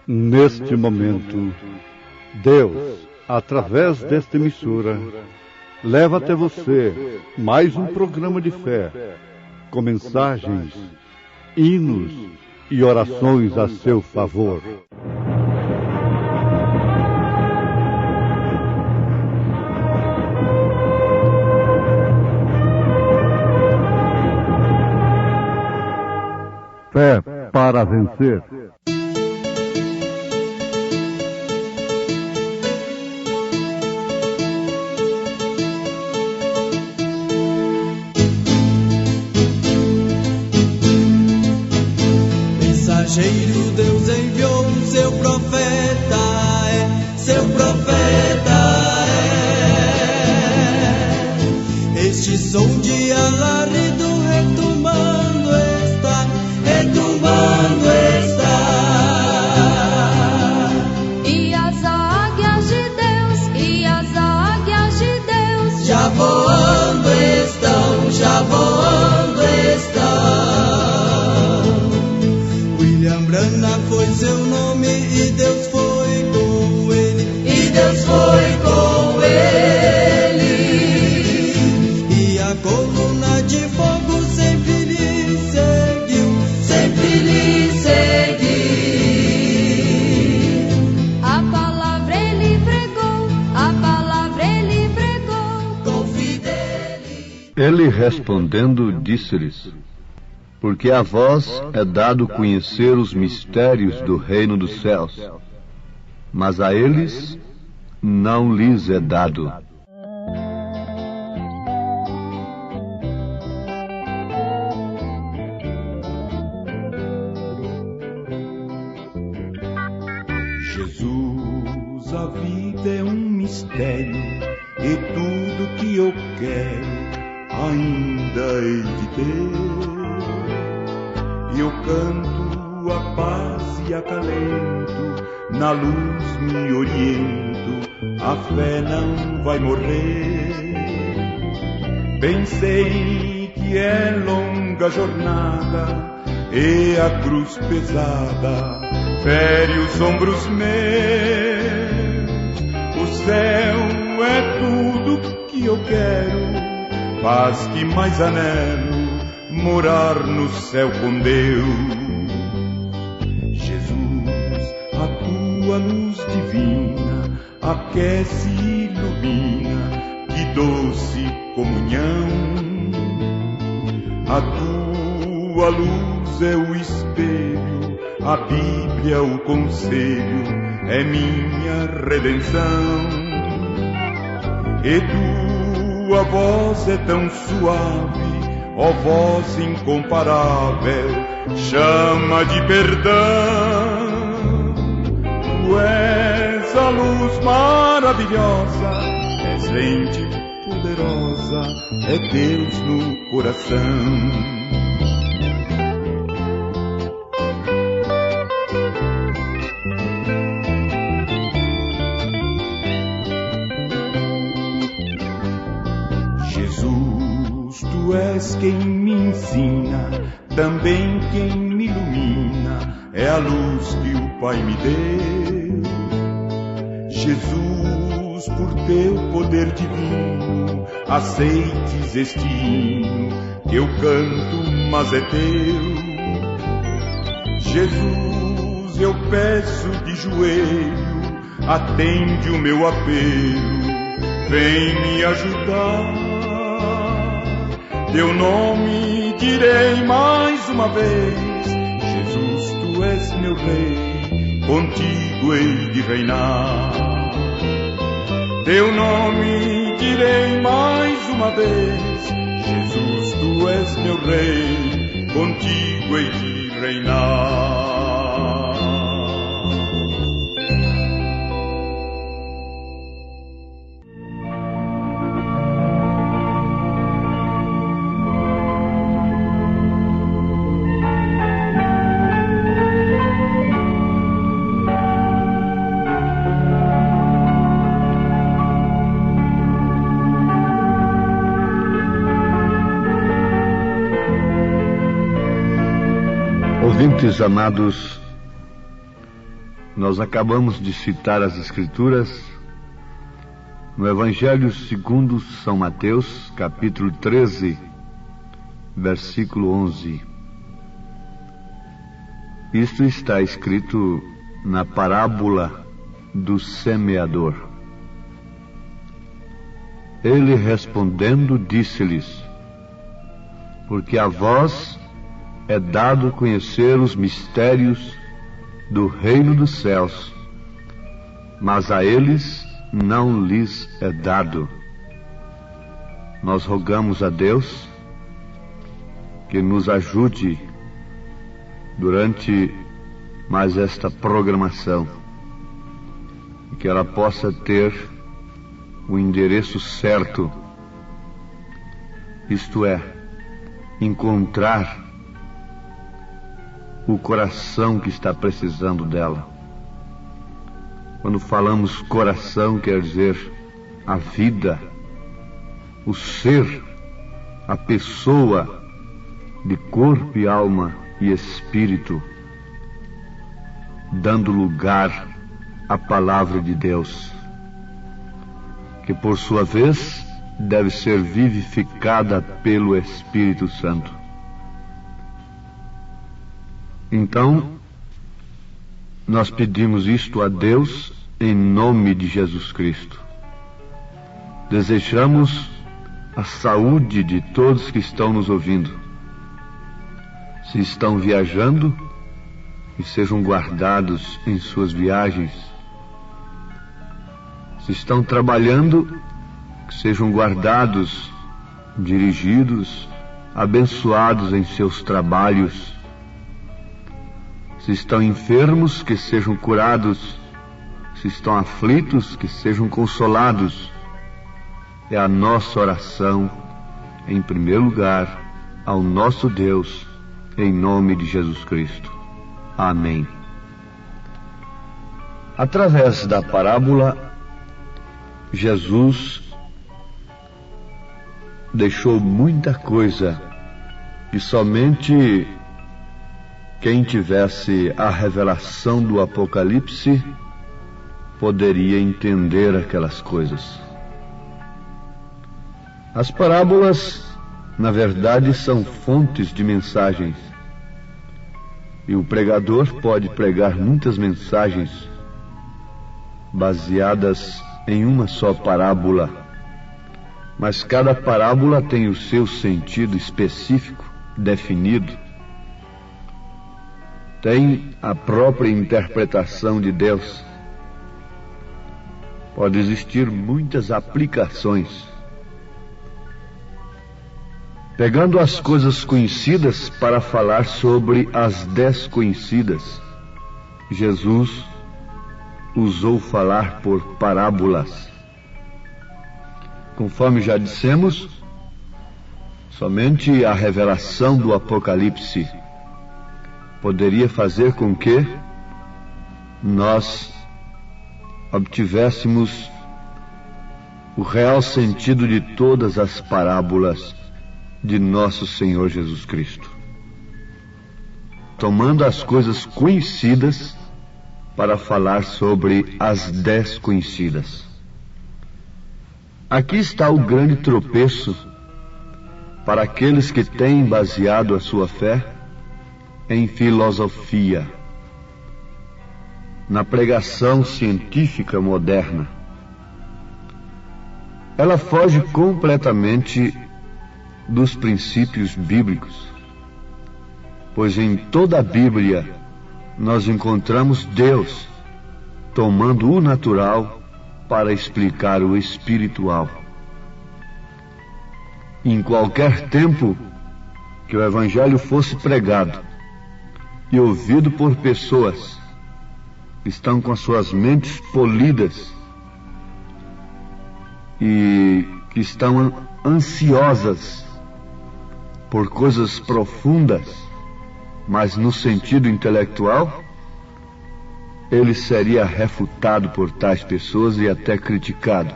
Neste momento, Deus, através desta emissora, leva até você mais um programa de fé, com mensagens, hinos e orações a seu favor. Fé para vencer. Mensageiro, Deus enviou seu profeta, seu profeta Este som de alarido retumbando está. E as águias de Deus, já voando estão. William Branham foi seu nome e Deus foi com ele. E a coluna de fogo sempre lhe seguiu. A palavra ele pregou, Com fidelidade. Ele respondendo disse-lhes: porque a vós é dado conhecer os mistérios do reino dos céus, mas a eles não lhes é dado. Jesus, a vida é um mistério, e tudo que eu quero ainda hei de ter. Eu canto a paz e acalento, na luz me oriento, a fé não vai morrer. Bem sei que é longa jornada, e a cruz pesada fere os ombros meus. O céu é tudo que eu quero, paz que mais anelo, morar no céu com Deus. Jesus, a tua luz divina aquece e ilumina, que doce comunhão. A tua luz é o espelho, a Bíblia o conselho, é minha redenção. E tua voz é tão suave, ó voz incomparável, chama de perdão. Tu és a luz maravilhosa, és lente poderosa, é Deus no coração. Tu és quem me ensina, também quem me ilumina, é a luz que o Pai me deu. Jesus, por teu poder divino, aceites este hino, que eu canto, mas é teu. Jesus, eu peço de joelho, atende o meu apelo, vem me ajudar. Teu nome direi mais uma vez, Jesus, tu és meu rei, contigo hei de reinar. Teu nome direi mais uma vez, Jesus, tu és meu rei, contigo hei de reinar. Ouvintes amados, Nós acabamos de citar as Escrituras no Evangelho segundo São Mateus, capítulo 13, versículo 11. Isto está escrito na parábola do semeador. Ele respondendo disse-lhes: porque a vós é dado conhecer os mistérios do reino dos céus, mas a eles não lhes é dado. Nós rogamos a Deus que nos ajude durante mais esta programação, e que ela possa ter o endereço certo, isto é, encontrar o coração que está precisando dela. Quando falamos coração, quer dizer a vida, o ser, a pessoa de corpo e alma e espírito, dando lugar à palavra de Deus, que por sua vez deve ser vivificada pelo Espírito Santo. Então, nós pedimos isto a Deus em nome de Jesus Cristo. Desejamos a saúde de todos que estão nos ouvindo. Se estão viajando, que sejam guardados em suas viagens. Se estão trabalhando, que sejam guardados, dirigidos, abençoados em seus trabalhos. Se estão enfermos, que sejam curados. Se estão aflitos, que sejam consolados. É a nossa oração, em primeiro lugar, ao nosso Deus, em nome de Jesus Cristo. Amém. Através da parábola, Jesus deixou muita coisa que somente quem tivesse a revelação do Apocalipse poderia entender aquelas coisas. As parábolas, na verdade, são fontes de mensagens. E o pregador pode pregar muitas mensagens baseadas em uma só parábola, mas cada parábola tem o seu sentido específico, definido. Tem a própria interpretação de Deus. Pode existir muitas aplicações. Pegando as coisas conhecidas para falar sobre as desconhecidas, Jesus usou falar por parábolas. Conforme já dissemos, somente a revelação do Apocalipse poderia fazer com que nós obtivéssemos o real sentido de todas as parábolas de nosso Senhor Jesus Cristo, tomando as coisas conhecidas para falar sobre as desconhecidas. Aqui está o grande tropeço para aqueles que têm baseado a sua fé em filosofia, na pregação científica moderna. Ela foge completamente dos princípios bíblicos, pois em toda a Bíblia nós encontramos Deus tomando o natural para explicar o espiritual. Em qualquer tempo que o Evangelho fosse pregado e ouvido por pessoas que estão com as suas mentes polidas e que estão ansiosas por coisas profundas, mas no sentido intelectual, ele seria refutado por tais pessoas e até criticado.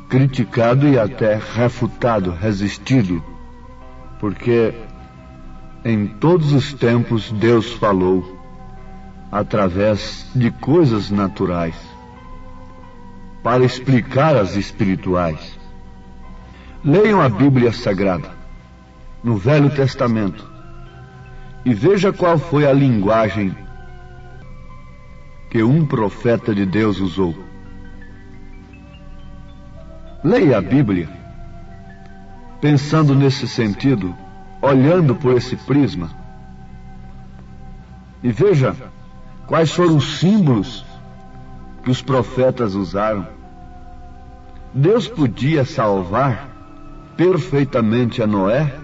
Criticado e até refutado, resistido, porque em todos os tempos Deus falou através de coisas naturais, para explicar as espirituais. Leiam a Bíblia Sagrada, no Velho Testamento, e veja qual foi a linguagem que um profeta de Deus usou. Leia a Bíblia, pensando nesse sentido, olhando por esse prisma, e veja quais foram os símbolos que os profetas usaram. Deus podia salvar perfeitamente a Noé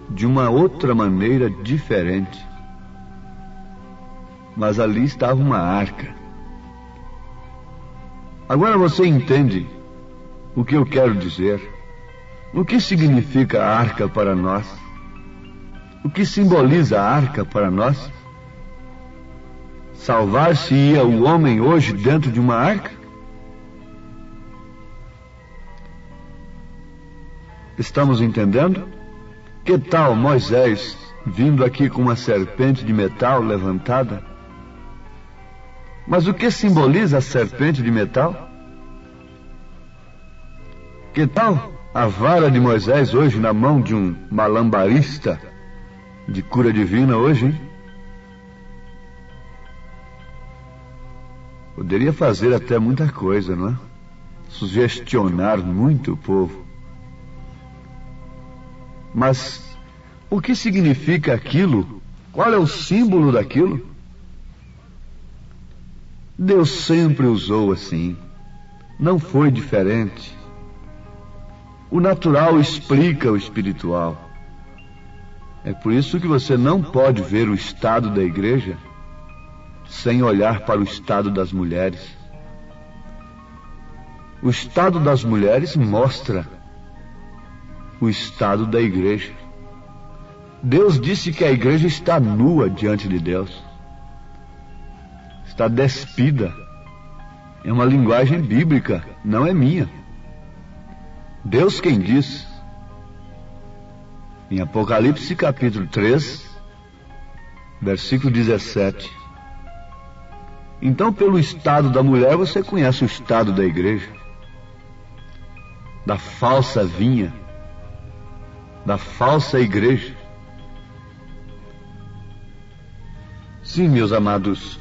de uma outra maneira diferente. Mas ali estava uma arca. Agora você entende o que eu quero dizer? O que significa a arca para nós? O que simboliza a arca para nós? Salvar-se-ia o homem hoje dentro de uma arca? Estamos entendendo? Que tal Moisés vindo aqui com uma serpente de metal levantada? Mas o que simboliza a serpente de metal? Que tal a vara de Moisés hoje na mão de um malambarista de cura divina hoje, hein? Poderia fazer até muita coisa, não é? Sugestionar muito o povo. Mas o que significa aquilo? Qual é o símbolo daquilo? Deus sempre usou assim. Não foi diferente. O natural explica o espiritual. É por isso que você não pode ver o estado da igreja sem olhar para o estado das mulheres. O estado das mulheres mostra o estado da igreja. Deus disse que a igreja está nua diante de Deus. Está despida. É uma linguagem bíblica, não é minha. Deus quem diz. Em Apocalipse capítulo 3, versículo 17. Então, pelo estado da mulher, você conhece o estado da igreja, da falsa vinha, da falsa igreja. Sim, meus amados,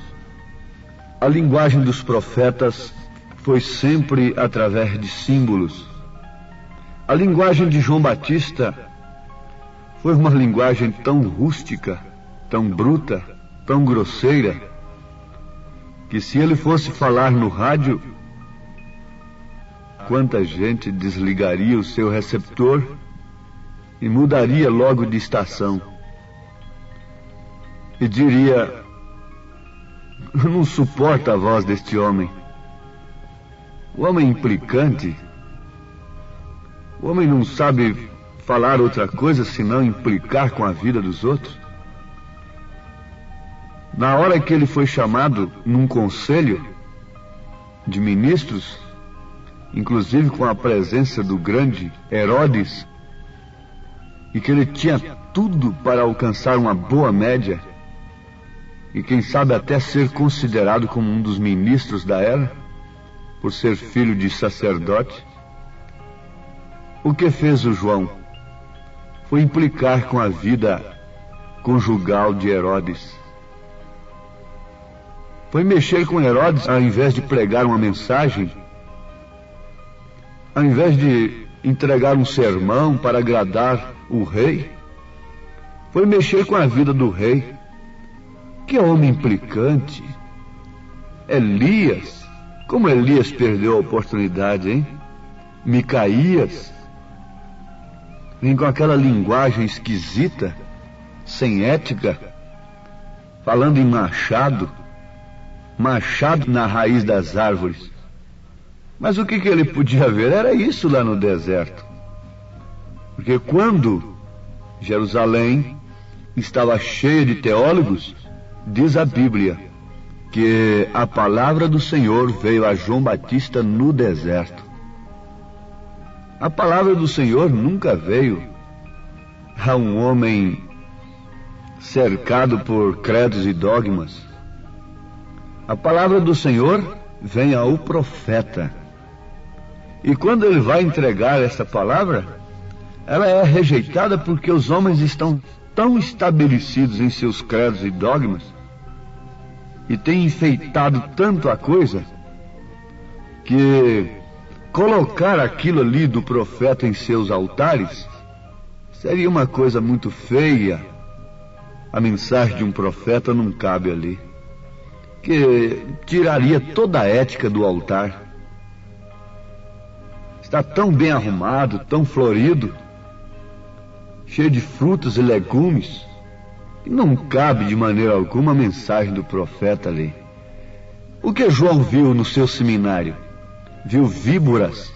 a linguagem dos profetas foi sempre através de símbolos. A linguagem de João Batista foi uma linguagem tão rústica, tão bruta, tão grosseira, que se ele fosse falar no rádio, quanta gente desligaria o seu receptor e mudaria logo de estação. E diria: eu não suporto a voz deste homem. O homem implicante. O homem não sabe falar outra coisa senão implicar com a vida dos outros. Na hora que ele foi chamado num conselho de ministros, inclusive com a presença do grande Herodes, e que ele tinha tudo para alcançar uma boa média, e quem sabe até ser considerado como um dos ministros da era, por ser filho de sacerdote, o que fez o João? Foi implicar com a vida conjugal de Herodes. Foi mexer com Herodes ao invés de pregar uma mensagem, ao invés de entregar um sermão para agradar o rei. Foi mexer com a vida do rei. Que homem implicante! Elias, como Elias perdeu a oportunidade, hein? Micaías, vem com aquela linguagem esquisita, sem ética, falando em machado na raiz das árvores. Mas o que ele podia ver era isso lá no deserto. Porque quando Jerusalém estava cheia de teólogos, diz a Bíblia que a palavra do Senhor veio a João Batista no deserto. A palavra do Senhor nunca veio a um homem cercado por credos e dogmas. A palavra do Senhor vem ao profeta. E quando ele vai entregar essa palavra, ela é rejeitada porque os homens estão tão estabelecidos em seus credos e dogmas e têm enfeitado tanto a coisa que colocar aquilo ali do profeta em seus altares seria uma coisa muito feia. A mensagem de um profeta não cabe ali, que tiraria toda a ética do altar. Está tão bem arrumado, tão florido, cheio de frutas e legumes, que não cabe de maneira alguma a mensagem do profeta ali. O que João viu no seu seminário? Viu víboras,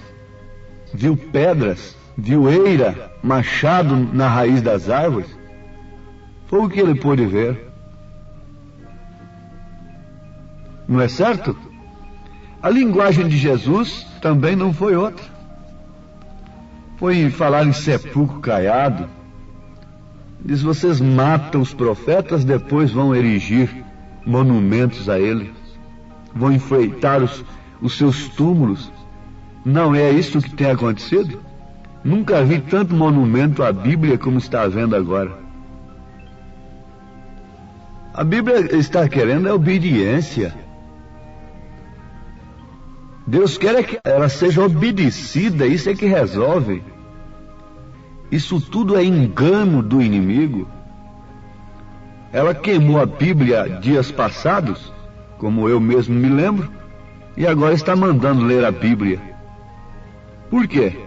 viu pedras, viu eira, machado na raiz das árvores? Foi o que ele pôde ver. Não é certo? A linguagem de Jesus também não foi outra. Foi falar em sepulcro caiado. Diz: vocês matam os profetas, depois vão erigir monumentos a eles, vão enfeitar os seus túmulos. Não é isso que tem acontecido? Nunca vi tanto monumento à Bíblia como está havendo agora. A Bíblia está querendo obediência. Deus quer que ela seja obedecida, isso é que resolve. Isso tudo é engano do inimigo. Ela queimou a Bíblia dias passados, como eu mesmo me lembro, e agora está mandando ler a Bíblia. Por quê?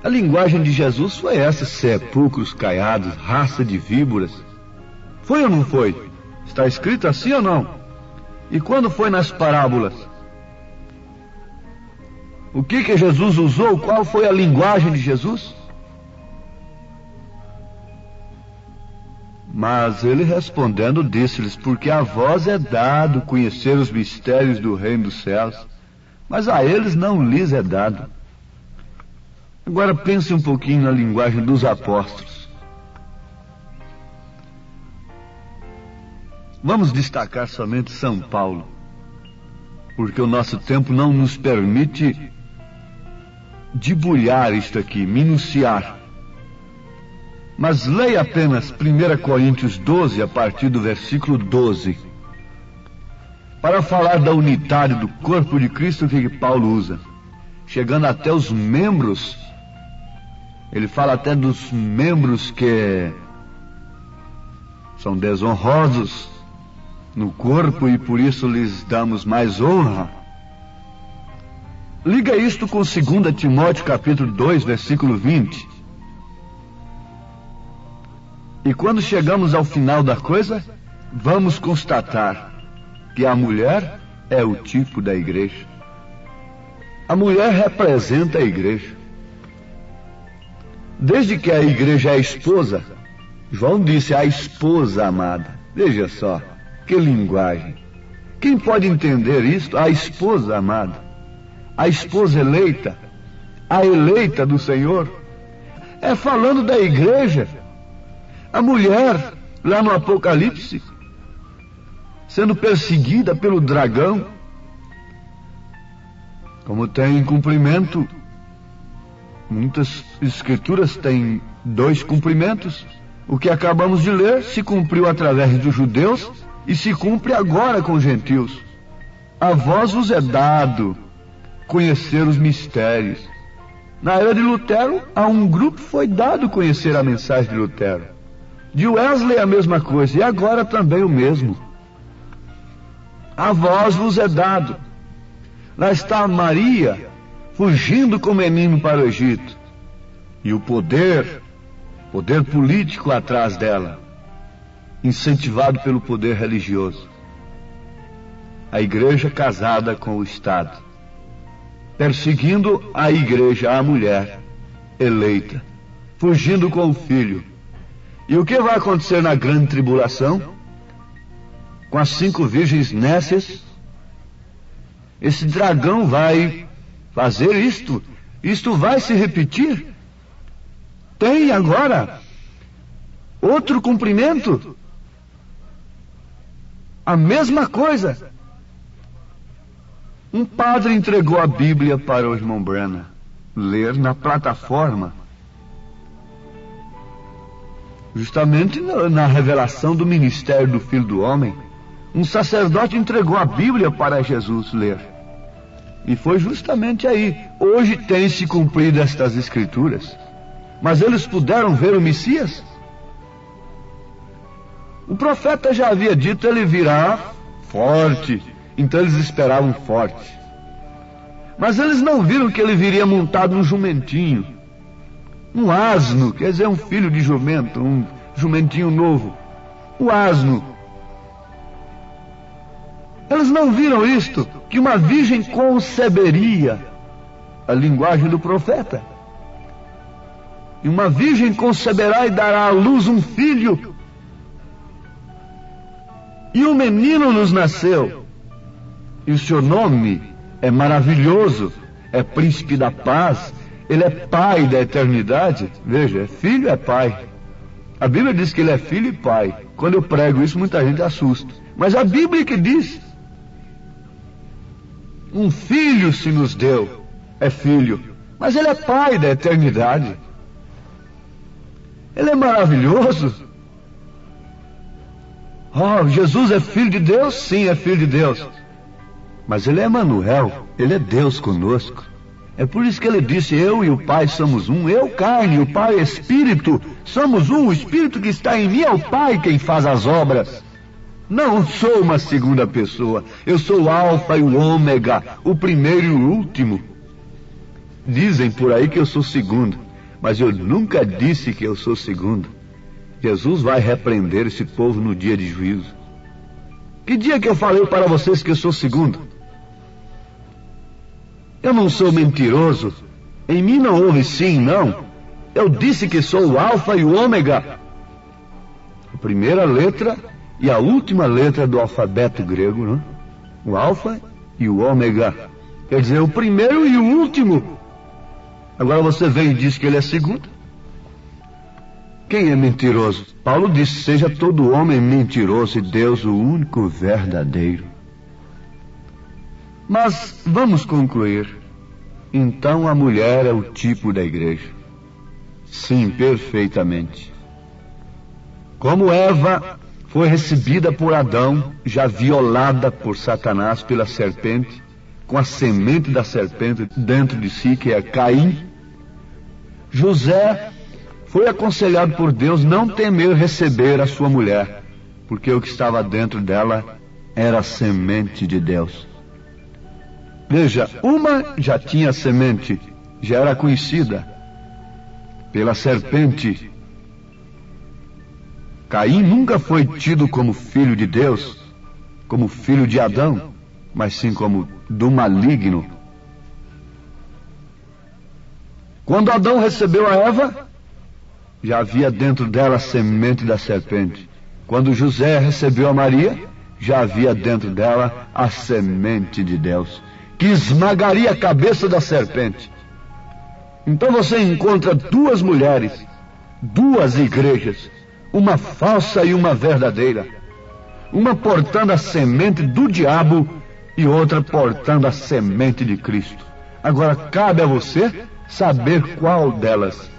A linguagem de Jesus foi essa: sepulcros caiados, raça de víboras. Foi ou não foi? Está escrito assim ou não? E quando foi nas parábolas? O que Jesus usou? Qual foi a linguagem de Jesus? Mas ele respondendo disse-lhes: porque a vós é dado conhecer os mistérios do reino dos céus, mas a eles não lhes é dado. Agora pense um pouquinho na linguagem dos apóstolos. Vamos destacar somente São Paulo, porque o nosso tempo não nos permite debulhar isto aqui, minuciar. Mas leia apenas 1 Coríntios 12, a partir do versículo 12. Para falar da unidade do corpo de Cristo, o que Paulo usa? Chegando até os membros. Ele fala até dos membros que são desonrosos no corpo e por isso lhes damos mais honra. Liga isto com 2 Timóteo capítulo 2, versículo 20. E quando chegamos ao final da coisa, vamos constatar que a mulher é o tipo da igreja. A mulher representa a igreja. Desde que a igreja é a esposa, João disse: a esposa amada. Veja só, que linguagem. Quem pode entender isto? A esposa amada, a esposa eleita, a eleita do Senhor. É falando da igreja. A mulher, lá no Apocalipse, sendo perseguida pelo dragão, como tem cumprimento. Muitas escrituras têm 2 cumprimentos. O que acabamos de ler se cumpriu através dos judeus e se cumpre agora com os gentios. A vós vos é dado conhecer os mistérios. Na era de Lutero, a um grupo foi dado conhecer a mensagem de Lutero. De Wesley a mesma coisa, e agora também o mesmo. A vós vos é dado. Lá está Maria fugindo com o menino para o Egito, e o poder político atrás dela, incentivado pelo poder religioso. A igreja casada com o Estado, perseguindo a igreja, a mulher eleita, fugindo com o filho. E o que vai acontecer na grande tribulação? Com as 5 virgens nécias, esse dragão vai fazer isto. Isto vai se repetir. Tem agora outro cumprimento. A mesma coisa. Um padre entregou a Bíblia para o irmão Branham ler na plataforma, justamente na revelação do ministério do Filho do Homem. Um sacerdote entregou a Bíblia para Jesus ler. E foi justamente aí. Hoje tem se cumprido estas escrituras. Mas eles puderam ver o Messias? O profeta já havia dito, ele virá forte. Então eles esperavam forte. Mas eles não viram que ele viria montado num jumentinho. Um asno, quer dizer, um filho de jumento, um jumentinho novo. O asno. Eles não viram isto, que uma virgem conceberia, a linguagem do profeta. E uma virgem conceberá e dará à luz um filho. E um menino nos nasceu. E o seu nome é maravilhoso, é príncipe da paz, ele é pai da eternidade. Veja, é filho, é pai. A Bíblia diz que ele é filho e pai. Quando eu prego isso, muita gente assusta. Mas a Bíblia que diz: um filho se nos deu, é filho, mas ele é pai da eternidade. Ele é maravilhoso. Oh, Jesus é filho de Deus? Sim, é filho de Deus. Mas ele é Emanuel, ele é Deus conosco. É por isso que ele disse: eu e o Pai somos um. Eu, carne, o Pai, espírito, somos um. O espírito que está em mim é o Pai quem faz as obras. Não sou uma segunda pessoa. Eu sou o Alfa e o Ômega, o primeiro e o último. Dizem por aí que eu sou segundo, mas eu nunca disse que eu sou segundo. Jesus vai repreender esse povo no dia de juízo. Que dia que eu falei para vocês que eu sou segundo? Eu não sou mentiroso. Em mim não houve sim, não. Eu disse que sou o Alfa e o Ômega. A primeira letra e a última letra do alfabeto grego, não? O Alfa e o Ômega. Quer dizer, o primeiro e o último. Agora você vem e diz que ele é segundo. Quem é mentiroso? Paulo disse: seja todo homem mentiroso e Deus o único verdadeiro. Mas vamos concluir. Então a mulher é o tipo da igreja. Sim, perfeitamente. Como Eva foi recebida por Adão, já violada por Satanás pela serpente, com a semente da serpente dentro de si, que é Caim, José foi aconselhado por Deus não temer receber a sua mulher, porque o que estava dentro dela era a semente de Deus. Veja, uma já tinha semente, já era conhecida pela serpente. Caim nunca foi tido como filho de Deus, como filho de Adão, mas sim como do maligno. Quando Adão recebeu a Eva, já havia dentro dela a semente da serpente. Quando José recebeu a Maria, já havia dentro dela a semente de Deus, que esmagaria a cabeça da serpente. Então você encontra duas mulheres, duas igrejas, uma falsa e uma verdadeira, uma portando a semente do diabo e outra portando a semente de Cristo. Agora cabe a você saber qual delas.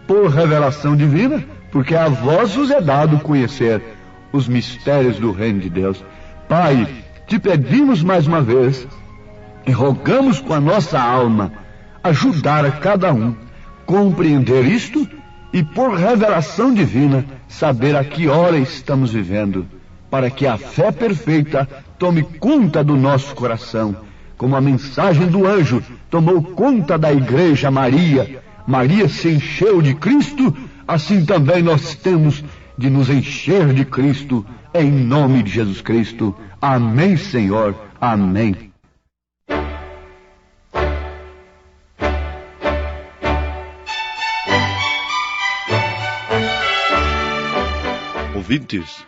Por revelação divina, porque a vós vos é dado conhecer os mistérios do reino de Deus. Pai, te pedimos mais uma vez e rogamos com a nossa alma ajudar a cada um compreender isto e por revelação divina saber a que hora estamos vivendo, para que a fé perfeita tome conta do nosso coração, como a mensagem do anjo tomou conta da igreja Maria. Maria se encheu de Cristo, assim também nós temos de nos encher de Cristo, em nome de Jesus Cristo. Amém, Senhor. Amém. Ouvintes,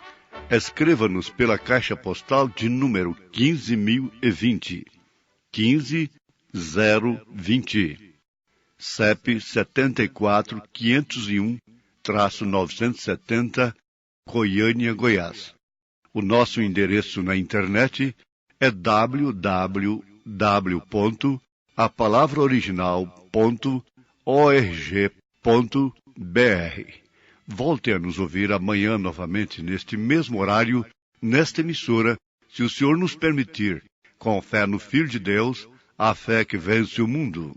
escreva-nos pela caixa postal de número 15.020, 15020. CEP 74-501-970, Goiânia, Goiás. O nosso endereço na internet é www.apalavraoriginal.org.br. Volte a nos ouvir amanhã novamente neste mesmo horário, nesta emissora, se o Senhor nos permitir, com fé no Filho de Deus, a fé que vence o mundo.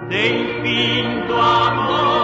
Tem fim do amor.